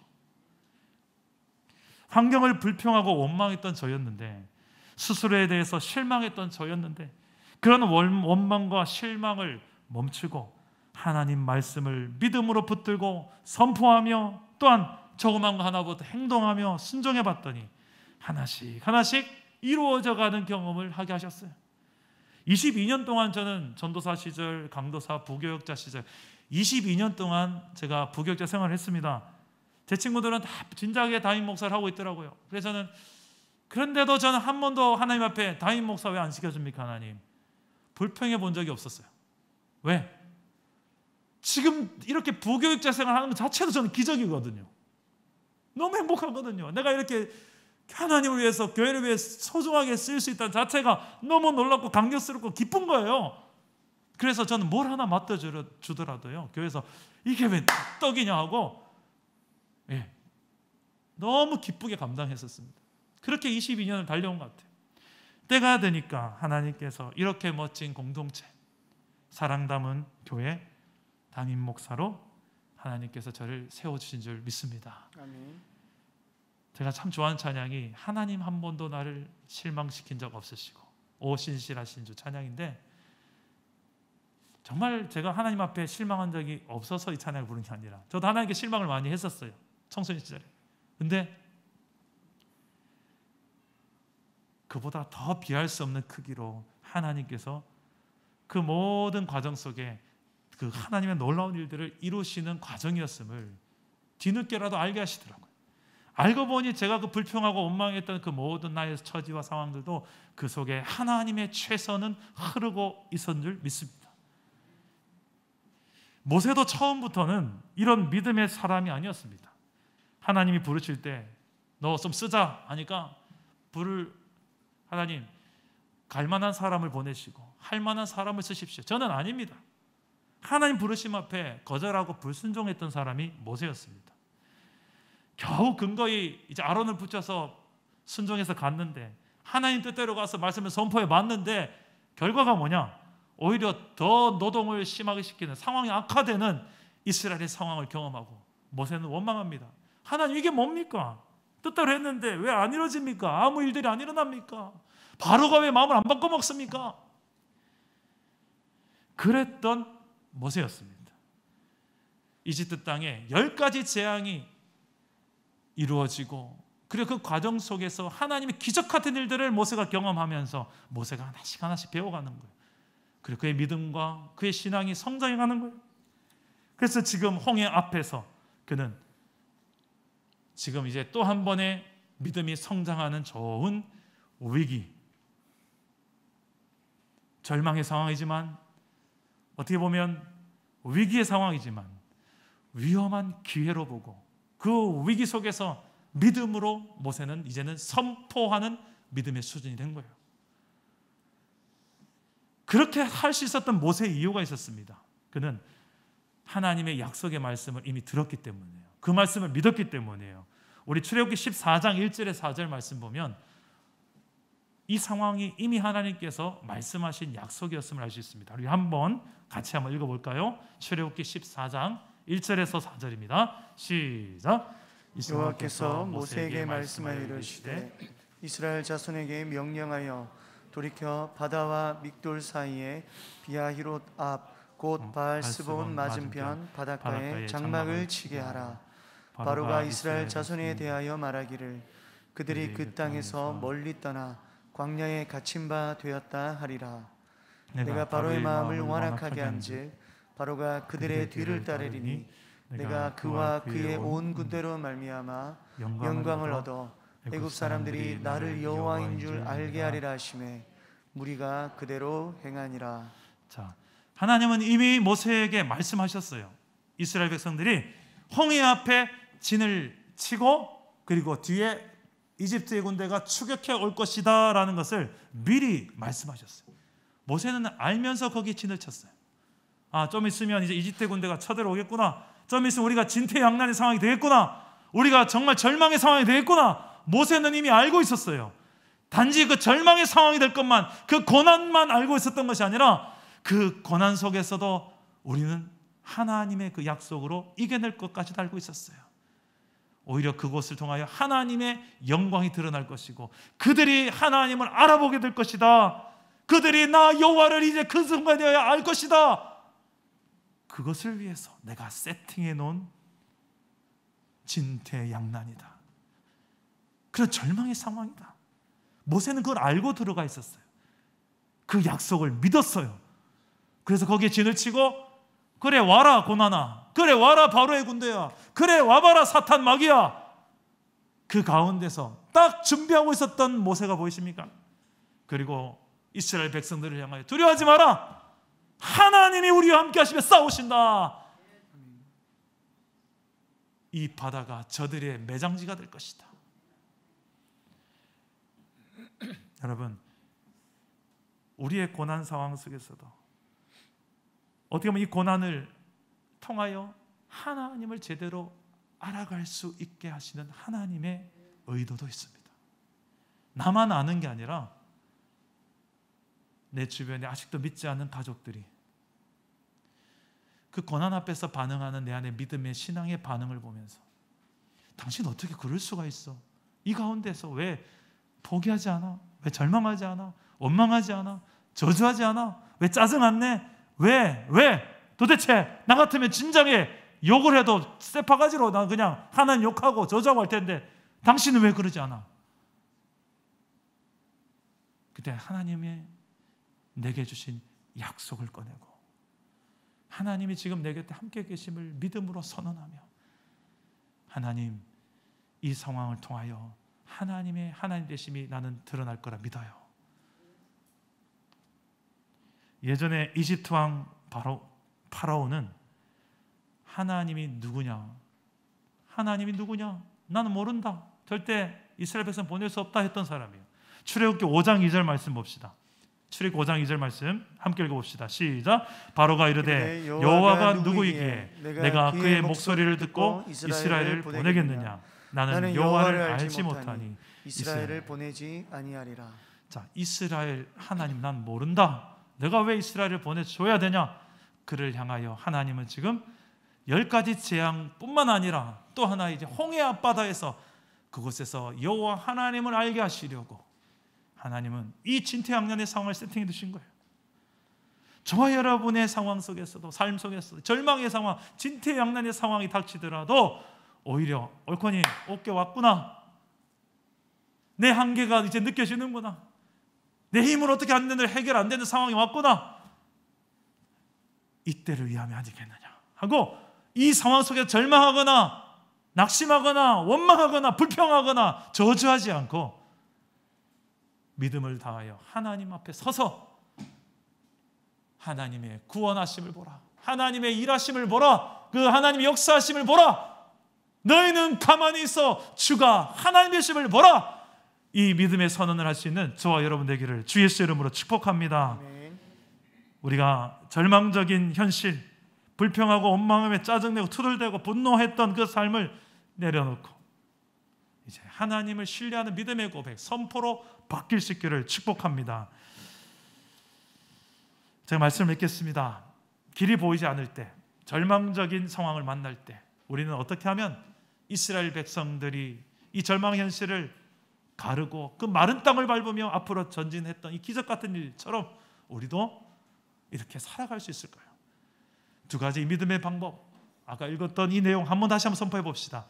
환경을 불평하고 원망했던 저였는데 스스로에 대해서 실망했던 저였는데 그런 원망과 실망을 멈추고 하나님 말씀을 믿음으로 붙들고 선포하며 또한 조그만 거 하나부터 행동하며 순종해 봤더니 하나씩 이루어져 가는 경험을 하게 하셨어요. 22년 동안 저는 전도사 시절, 강도사, 부교역자 시절 22년 동안 제가 부교역자 생활을 했습니다. 제 친구들은 다 진작에 담임 목사를 하고 있더라고요. 그래서 저는 그런데도 저는 한 번도 하나님 앞에 담임 목사 왜 안 시켜줍니까 하나님? 불평해 본 적이 없었어요. 왜? 지금 이렇게 부교육자 생활하는 것 자체도 저는 기적이거든요. 너무 행복하거든요. 내가 이렇게 하나님을 위해서 교회를 위해서 소중하게 쓸 수 있다는 자체가 너무 놀랍고 감격스럽고 기쁜 거예요. 그래서 저는 뭘 하나 맡아주더라도요 교회에서 이게 왜 떡이냐 하고 너무 기쁘게 감당했었습니다. 그렇게 22년을 달려온 것 같아요. 때가 되니까 하나님께서 이렇게 멋진 공동체 사랑 담은 교회 담임 목사로 하나님께서 저를 세워주신 줄 믿습니다. 아멘. 제가 참 좋아하는 찬양이 하나님 한 번도 나를 실망시킨 적 없으시고 오 신실하신 주 찬양인데 정말 제가 하나님 앞에 실망한 적이 없어서 이 찬양을 부른 게 아니라 저도 하나님께 실망을 많이 했었어요. 청소년 시절에. 근데 그보다 더 비할 수 없는 크기로 하나님께서 그 모든 과정 속에 그 하나님의 놀라운 일들을 이루시는 과정이었음을 뒤늦게라도 알게 하시더라고요. 알고 보니 제가 그 불평하고 원망했던 그 모든 나의 처지와 상황들도 그 속에 하나님의 최선은 흐르고 있었는 줄 믿습니다. 모세도 처음부터는 이런 믿음의 사람이 아니었습니다. 하나님이 부르실 때 너 좀 쓰자 하니까 하나님 갈만한 사람을 보내시고 할만한 사람을 쓰십시오. 저는 아닙니다. 하나님 부르심 앞에 거절하고 불순종했던 사람이 모세였습니다. 겨우 근거히 이제 아론을 붙여서 순종해서 갔는데 하나님 뜻대로 가서 말씀을 선포해 봤는데 결과가 뭐냐? 오히려 더 노동을 심하게 시키는 상황이 악화되는 이스라엘의 상황을 경험하고 모세는 원망합니다. 하나님 이게 뭡니까? 뜻대로 했는데 왜 안 이루어집니까? 아무 일들이 안 일어납니까? 바로가 왜 마음을 안 바꿔먹습니까? 그랬던 모세였습니다. 이집트 땅에 10가지 재앙이 이루어지고 그리고 그 과정 속에서 하나님의 기적 같은 일들을 모세가 경험하면서 모세가 하나씩 배워가는 거예요. 그리고 그의 믿음과 그의 신앙이 성장해가는 거예요. 그래서 지금 홍해 앞에서 그는 지금 이제 또 한 번의 믿음이 성장하는 좋은 위기, 절망의 상황이지만 어떻게 보면 위기의 상황이지만 위험한 기회로 보고 그 위기 속에서 믿음으로 모세는 이제는 선포하는 믿음의 수준이 된 거예요. 그렇게 할 수 있었던 모세의 이유가 있었습니다. 그는 하나님의 약속의 말씀을 이미 들었기 때문이에요. 그 말씀을 믿었기 때문이에요. 우리 출애굽기 14장 1절에 4절 말씀 보면 이 상황이 이미 하나님께서 말씀하신 약속이었음을 알 수 있습니다. 우리 같이 한번 읽어볼까요? 출애굽기 14장 1절에서 4절입니다. 시작. 여호와께서 모세에게 말씀하여 이르시되 이스라엘 자손에게 명령하여 돌이켜 바다와 믹돌 사이에 비아히롯 앞 곧 바알스본 맞은편 바닷가에 장막을 치게 하라. 바로가 이스라엘 자손에 대하여 말하기를 그들이 그 땅에서 멀리 떠나 광야에 갇힌 바 되었다 하리라. 내가 바로의 마음을 완악하게 한즉 바로가 그들의 뒤를 따르리니 내가 그와 그의 온 군대로 말미암아 영광을 얻어 애굽 사람들이 나를 여호와인 줄 알게 하리라 하시매 무리가 그대로 행하니라. 자, 하나님은 이미 모세에게 말씀하셨어요. 이스라엘 백성들이 홍해 앞에 진을 치고 그리고 뒤에 이집트의 군대가 추격해 올 것이다 라는 것을 미리 말씀하셨어요. 모세는 알면서 거기 진을 쳤어요. 좀 있으면 이제 이집트 군대가 쳐들어오겠구나. 좀 있으면 우리가 진퇴양난의 상황이 되겠구나. 우리가 정말 절망의 상황이 되겠구나. 모세는 이미 알고 있었어요. 단지 그 절망의 상황이 될 것만, 그 고난만 알고 있었던 것이 아니라 그 고난 속에서도 우리는 하나님의 그 약속으로 이겨낼 것까지도 알고 있었어요. 오히려 그곳을 통하여 하나님의 영광이 드러날 것이고 그들이 하나님을 알아보게 될 것이다. 그들이 나 여호와를 이제 그 순간에 알 것이다. 그것을 위해서 내가 세팅해 놓은 진퇴양난이다. 그런 절망의 상황이다. 모세는 그걸 알고 들어가 있었어요. 그 약속을 믿었어요. 그래서 거기에 진을 치고 그래 와라 고난아, 그래 와라 바로의 군대야, 그래 와봐라 사탄 마귀야. 그 가운데서 딱 준비하고 있었던 모세가 보이십니까? 그리고 이스라엘 백성들을 향하여 두려워하지 마라, 하나님이 우리와 함께 하시며 싸우신다. 이 바다가 저들의 매장지가 될 것이다. 여러분, 우리의 고난 상황 속에서도 어떻게 보면 이 고난을 통하여 하나님을 제대로 알아갈 수 있게 하시는 하나님의 의도도 있습니다. 나만 아는 게 아니라 내 주변에 아직도 믿지 않는 가족들이 그 고난 앞에서 반응하는 내 안의 믿음의 신앙의 반응을 보면서 당신 어떻게 그럴 수가 있어? 이 가운데서 왜 포기하지 않아? 왜 절망하지 않아? 원망하지 않아? 저주하지 않아? 왜 짜증 안 내? 왜? 도대체 나 같으면 진작에 욕을 해도 쇠파가지로 나 그냥 하나님 욕하고 저주하고 할 텐데 당신은 왜 그러지 않아? 그때 하나님의 내게 주신 약속을 꺼내고 하나님이 지금 내 곁에 함께 계심을 믿음으로 선언하며 하나님, 이 상황을 통하여 하나님의 하나님 되심이 나는 드러날 거라 믿어요. 예전에 이집트 왕 파라오는 하나님이 누구냐? 나는 모른다. 절대 이스라엘 백성 보낼 수 없다 했던 사람이에요. 출애굽기 5장 2절 말씀 봅시다. 출애굽기 5장 2절 말씀 함께 읽어봅시다. 시작. 바로가 이르되 여호와가 누구이기에 내가 그의 목소리를 듣고 이스라엘을 보내겠느냐? 나는 여호와를 알지 못하니 이스라엘을 보내지 아니하리라. 자, 이스라엘 하나님 난 모른다. 내가 왜 이스라엘을 보내줘야 되냐? 그를 향하여 하나님은 지금 10가지 재앙뿐만 아니라 또 하나 이제 홍해 앞바다에서 그곳에서 여호와 하나님을 알게 하시려고 하나님은 이 진퇴양난의 상황을 세팅해 두신 거예요. 저와 여러분의 상황 속에서도 삶 속에서도 절망의 상황, 진퇴양난의 상황이 닥치더라도 오히려 옳거니 옥게 왔구나. 내 한계가 이제 느껴지는구나. 내 힘으로 어떻게 안 되는 해결 안 되는 상황이 왔구나. 이때를 위함이 아니겠느냐 하고 이 상황 속에 절망하거나 낙심하거나 원망하거나 불평하거나 저주하지 않고 믿음을 다하여 하나님 앞에 서서 하나님의 구원하심을 보라, 하나님의 일하심을 보라, 그 하나님의 역사하심을 보라. 너희는 가만히 있어 주가 하나님 되심을 보라. 이 믿음의 선언을 할 수 있는 저와 여러분 되기를 주 예수 이름으로 축복합니다. 우리가 절망적인 현실, 불평하고 원망하며 짜증내고 투덜대고 분노했던 그 삶을 내려놓고 이제 하나님을 신뢰하는 믿음의 고백, 선포로 바뀔 수 있기를 축복합니다. 제가 말씀을 맺겠습니다. 길이 보이지 않을 때, 절망적인 상황을 만날 때 우리는 어떻게 하면 이스라엘 백성들이 이 절망 현실을 가르고 그 마른 땅을 밟으며 앞으로 전진했던 이 기적 같은 일처럼 우리도 이렇게 살아갈 수 있을까요? 두 가지 믿음의 방법, 아까 읽었던 이 내용 다시 한번 선포해 봅시다.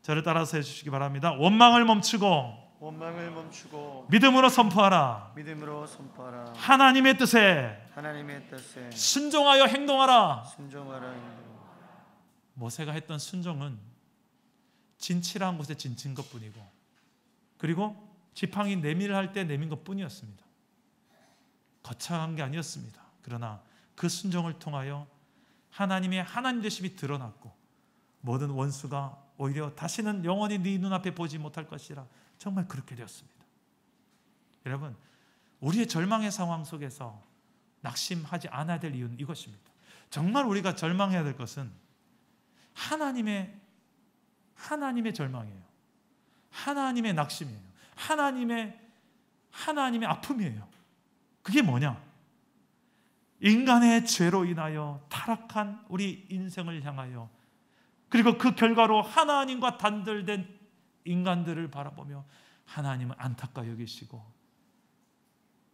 저를 따라서 해주시기 바랍니다. 원망을 멈추고 믿음으로 선포하라. 하나님의 뜻에 순종하여 행동하라. 모세가 했던 순종은 진치라는 곳에 진친 것뿐이고, 그리고 지팡이 내밀을 할 때 내민 것뿐이었습니다. 거창한 게 아니었습니다. 그러나 그 순종을 통하여 하나님의 하나님 되심이 드러났고 모든 원수가 오히려 다시는 영원히 네 눈앞에 보지 못할 것이라 정말 그렇게 되었습니다. 여러분, 우리의 절망의 상황 속에서 낙심하지 않아야 될 이유는 이것입니다. 정말 우리가 절망해야 될 것은 하나님의 절망이에요. 하나님의 낙심이에요. 하나님의 아픔이에요. 그게 뭐냐? 인간의 죄로 인하여 타락한 우리 인생을 향하여, 그리고 그 결과로 하나님과 단절된 인간들을 바라보며 하나님은 안타까워 여기시고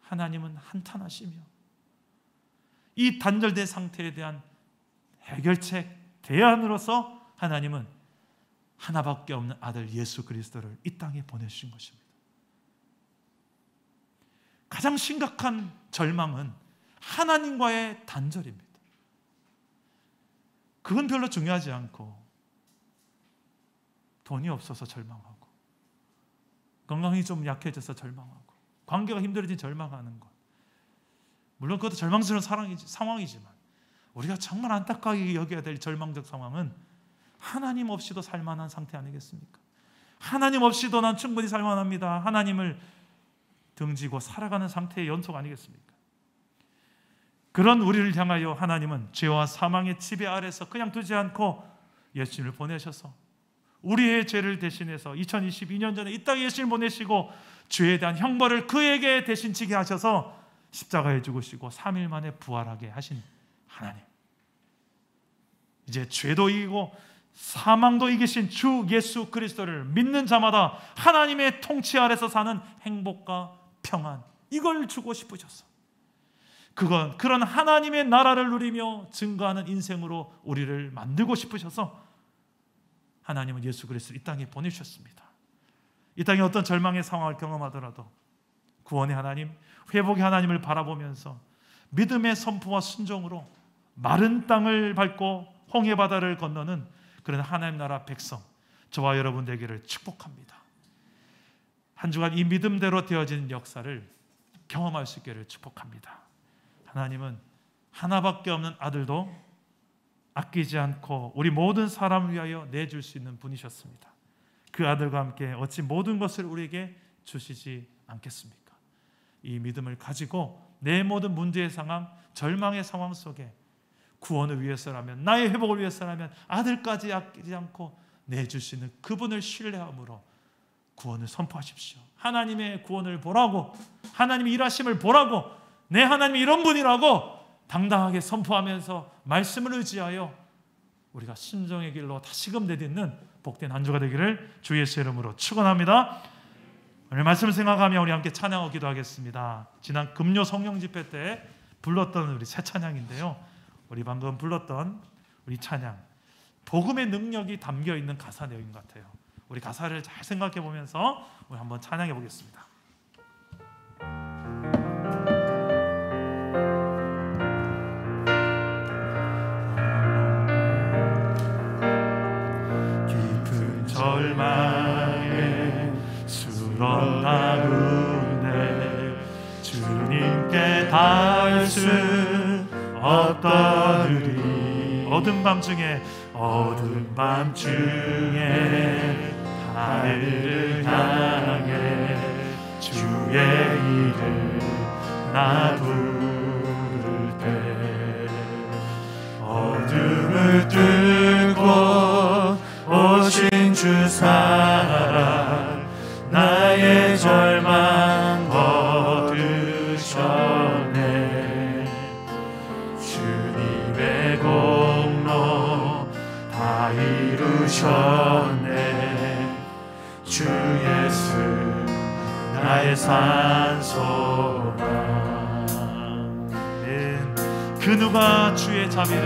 하나님은 한탄하시며 이 단절된 상태에 대한 해결책, 대안으로서 하나님은 하나밖에 없는 아들 예수 그리스도를 이 땅에 보내주신 것입니다. 가장 심각한 절망은 하나님과의 단절입니다. 그건 별로 중요하지 않고, 돈이 없어서 절망하고, 건강이 좀 약해져서 절망하고, 관계가 힘들어진 절망하는 것, 물론 그것도 절망스러운 상황이지만 우리가 정말 안타깝게 여겨야 될 절망적 상황은 하나님 없이도 살만한 상태 아니겠습니까? 하나님 없이도 난 충분히 살만합니다. 하나님을 등지고 살아가는 상태의 연속 아니겠습니까? 그런 우리를 향하여 하나님은 죄와 사망의 지배 아래서 그냥 두지 않고 예수님을 보내셔서 우리의 죄를 대신해서 2022년 전에 이 땅에 예수님을 보내시고 죄에 대한 형벌을 그에게 대신 지게 하셔서 십자가에 죽으시고 3일 만에 부활하게 하신 하나님, 이제 죄도 이기고 사망도 이기신 주 예수 그리스도를 믿는 자마다 하나님의 통치 아래서 사는 행복과 평안, 이걸 주고 싶으셨어. 그런 하나님의 나라를 누리며 증거하는 인생으로 우리를 만들고 싶으셔서 하나님은 예수 그리스도를 이 땅에 보내주셨습니다. 이 땅에 어떤 절망의 상황을 경험하더라도 구원의 하나님, 회복의 하나님을 바라보면서 믿음의 선포와 순종으로 마른 땅을 밟고 홍해 바다를 건너는 그런 하나님 나라 백성, 저와 여러분 되기를 축복합니다. 한 주간 이 믿음대로 되어진 역사를 경험할 수 있기를 축복합니다. 하나님은 하나밖에 없는 아들도 아끼지 않고 우리 모든 사람을 위하여 내줄 수 있는 분이셨습니다. 그 아들과 함께 어찌 모든 것을 우리에게 주시지 않겠습니까? 이 믿음을 가지고 내 모든 문제의 상황, 절망의 상황 속에 구원을 위해서라면, 나의 회복을 위해서라면 아들까지 아끼지 않고 내줄 수 있는 그분을 신뢰함으로 구원을 선포하십시오. 하나님의 구원을 보라고, 하나님의 일하심을 보라고, 내 하나님이 이런 분이라고 당당하게 선포하면서 말씀을 의지하여 우리가 순종의 길로 다시금 내딛는 복된 한 주가 되기를 주 예수의 이름으로 축원합니다. 오늘 말씀을 생각하며 우리 함께 찬양하고 기도하겠습니다. 지난 금요 성령 집회 때 불렀던 우리 새 찬양인데요, 우리 방금 불렀던 우리 찬양, 복음의 능력이 담겨 있는 가사 내용인 것 같아요. 우리 가사를 잘 생각해 보면서 우리 한번 찬양해 보겠습니다. 깊은 절망에 수렁 가운데 주님께 닿을 수 없다느니, 어두운 밤 중에 하늘을 향해 주의 이름 나 부를 때, 어둠을 뚫고 오신 주 사랑 오셨네. 주 예수 나의 산소만. 그 누가 주의 자비를,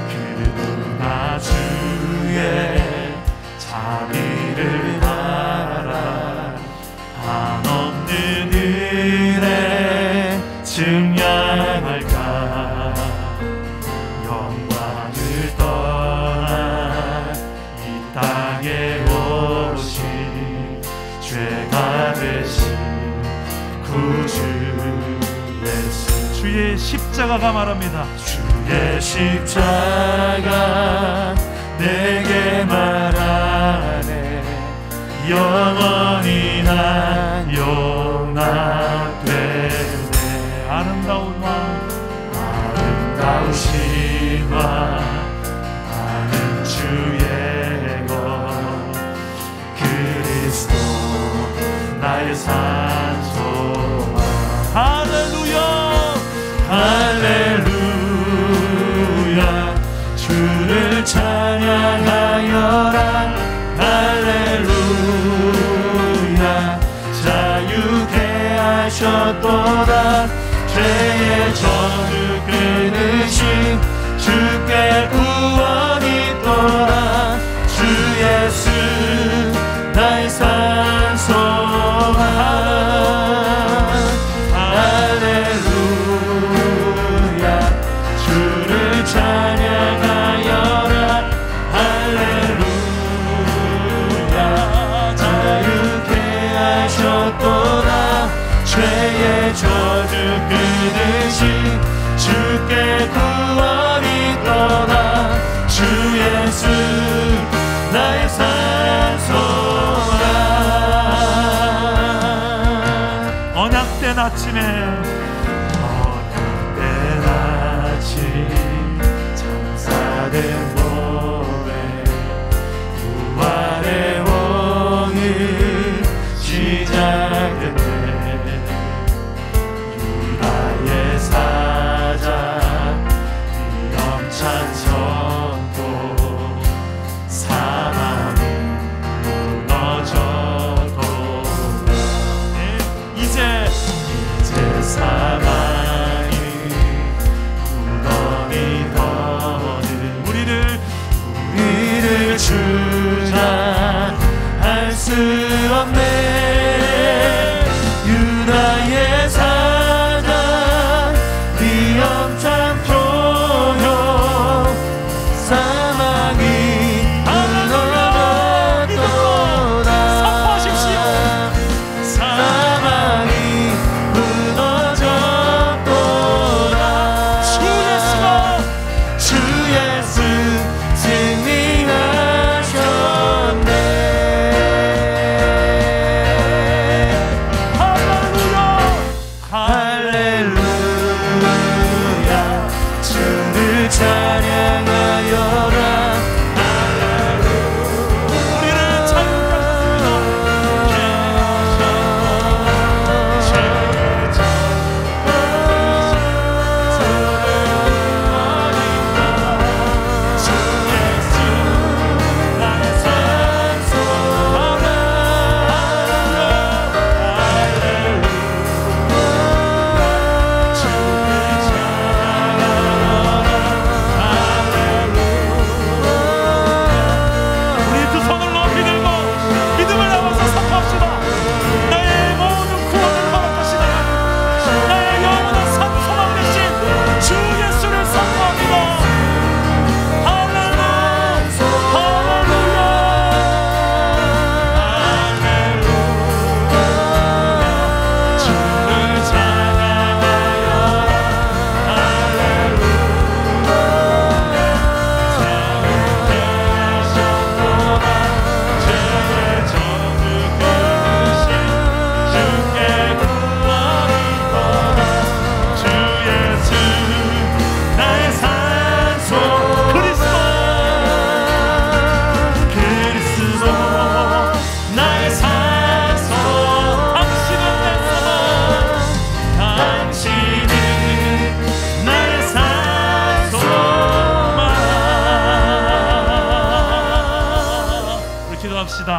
그 누가 주의 자비를 알아. 한없는 은혜 증량할까. 영광을 떠나 이 땅에 오신 죄가 되신 구주 예수. 주의 십자가가 말합니다. 주의 십자가 내게 말하네. 영원히 난 용납되네. 아름다우신 왕 아는 주의 것 그리스도 나의 산소만. 할렐루야 할렐루야 주를 찬양하여라. 할렐루야 자유케 하셨도다. 죄의 저주 끊으신 주께 구원이 있도다. 주 예수 나의 산소만. 할렐루야 주를 찬양하여라. 할렐루야 자유케 하셨도다. 죄의 저주 끊으신 주께 구원이 있도다. 주 예수 나의 산소라. 언약된 아침에 언약된 아침 장사된 몸에 부활의 왕이 시작됐네. 유다의 사자 위험찬 선포 사망이 무너졌고 이제 사망이 무덤이 더는 우리를 주장할 수 없네. 유다의 사자 위험찬 표현 사망이 무너졌도다. 선포하십시오. 사망이 무너졌도다. 주 예수 승리하셨네.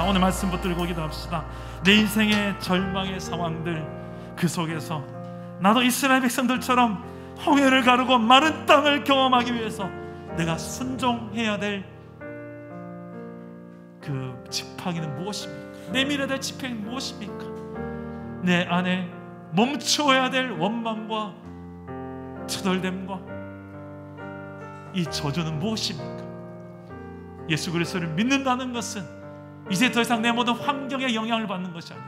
오늘 말씀 붙들고 기도합시다. 내 인생의 절망의 상황들, 그 속에서 나도 이스라엘 백성들처럼 홍해를 가르고 마른 땅을 경험하기 위해서 내가 순종해야 될 그 지팡이는 무엇입니까? 내밀어야 될 지팡이는 무엇입니까? 내 안에 멈추어야 될 원망과 투덜됨과 이 저주는 무엇입니까? 예수 그리스도를 믿는다는 것은 이제 더 이상 내 모든 환경에 영향을 받는 것이 아니라,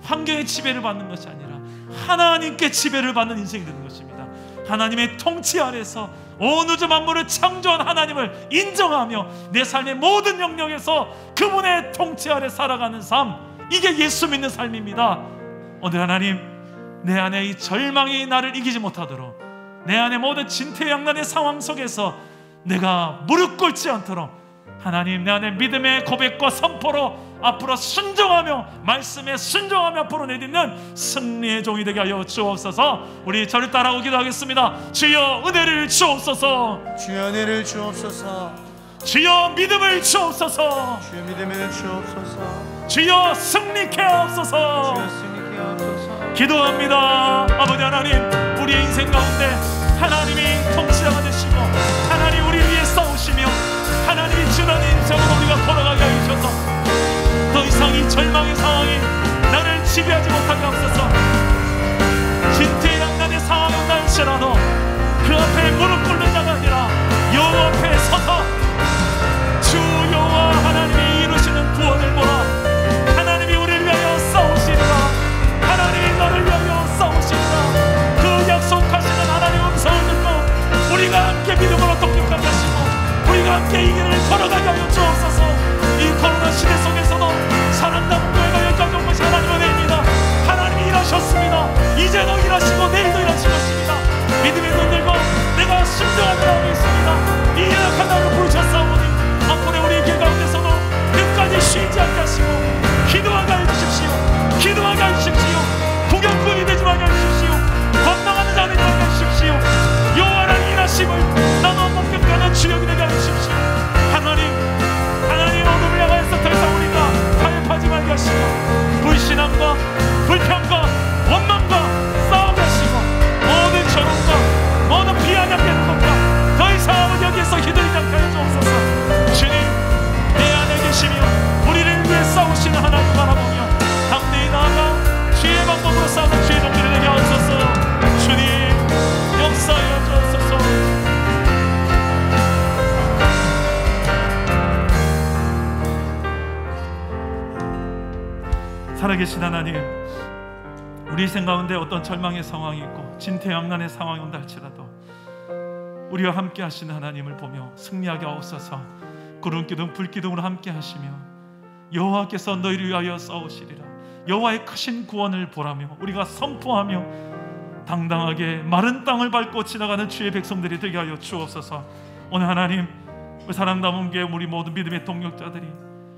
환경의 지배를 받는 것이 아니라 하나님께 지배를 받는 인생이 되는 것입니다. 하나님의 통치 아래서 온 우주 만물을 창조한 하나님을 인정하며 내 삶의 모든 영역에서 그분의 통치 아래 살아가는 삶, 이게 예수 믿는 삶입니다. 오늘 하나님, 내 안에 이 절망이 나를 이기지 못하도록, 내 안에 모든 진퇴양난의 상황 속에서 내가 무릎 꿇지 않도록 하나님, 내 안에 믿음의 고백과 선포로 앞으로 순종하며, 말씀에 순종하며 앞으로 내딛는 승리의 종이 되게 하여 주옵소서. 우리 저를 따라오고 기도하겠습니다. 주여 은혜를 주옵소서. 주여 은혜를 주옵소서. 주여 믿음을 주옵소서. 주여 믿음을 주옵소서. 주여 승리케 하옵소서. 주여 승리케 하옵소서. 기도합니다. 아버지 하나님, 우리의 인생 가운데 하나님이 통치자가 되시고 하나님 우리를 위해 싸우시며 하나님이 주는 인생으로 우리가 걸어가게 하셔서 더 이상 이 절망의 상황이 나를 지배하지 못하게 하옵소서. 진퇴양난의 상황이 온다 할지라도 그 앞에 무릎 꿇는 자가 아니라 여호와 앞에 서서 주 여호와 하나님이 이루시는 구원을 보라. 하나님이 우리를 위하여 싸우시리라. 하나님이 너를 위하여 싸우시리라. 그 약속하시는 하나님의 음성을 듣고 우리가 함께 믿음으로 독립하게 하시고 우리가 함께 이 길을 걸어가게 하여 주옵소서. 이 코로나 시대 속에서도 사랑다운 교회가 여기까지 온 것이 하나님의 은혜입니다. 하나님이 일하셨습니다. 이제도 일하시고 내일도 일하실 것입니다. 믿음의 눈 들고 내가 순종하며 하고 있습니다. 이 연약한 나를 부르셨사오니 앞으로 우리 길 가운데서도 끝까지 쉬지 않게 하시고 기도하게 해주십시오. 기도하게 해주십시오. 구경꾼이 되지 말게 해주십시오. 건강하는 자가 되지 말게 해주십시오. 여호와를 일하심을 나도 목격하는 주역이 되게 해주십시오. 하나님 어둠을 향하여서 더 이상 우리가 타협하지 말게 하시고 불신앙과 불평과 원망과 싸우게 하시고 모든 저롱과 모든 비아냥대는 것과 더 이상 여기에서 휘둘리지 않게 하여 주옵소서. 주님, 내 안에 계시며 우리를 위해 싸우시는 하나님 바라보며 담대히 나아가 주의 방법으로 싸우는 주의 종들이 되게 하옵소서. 주님, 역사하여 주옵소서. 살아계신 하나님, 우리 생각 가운데 어떤 절망의 상황이 있고 진퇴양난의 상황이 온다 할지라도 우리와 함께 하시는 하나님을 보며 승리하게 하옵소서. 구름기둥 불기둥으로 함께 하시며 여호와께서 너희를 위하여 싸우시리라. 여호와의 크신 구원을 보라며 우리가 선포하며 당당하게 마른 땅을 밟고 지나가는 주의 백성들이 되게 하여 주옵소서. 오늘 하나님, 사랑담은 교회 우리 모든 믿음의 동력자들이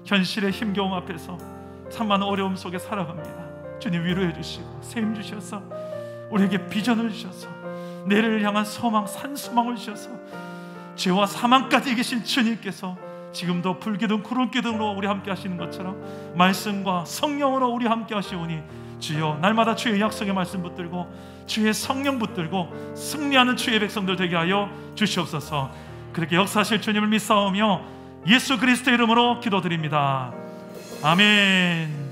현실의 힘겨움 앞에서 참 많은 어려움 속에 살아갑니다. 주님 위로해 주시고 세임 주셔서 우리에게 비전을 주셔서 내를 향한 소망, 산소망을 주셔서 죄와 사망까지 이기신 주님께서 지금도 불기둥 구름기둥으로 우리 함께 하시는 것처럼 말씀과 성령으로 우리 함께 하시오니 주여 날마다 주의 약속의 말씀 붙들고 주의 성령 붙들고 승리하는 주의 백성들 되게 하여 주시옵소서. 그렇게 역사하실 주님을 믿사오며 예수 그리스도의 이름으로 기도드립니다. 아멘.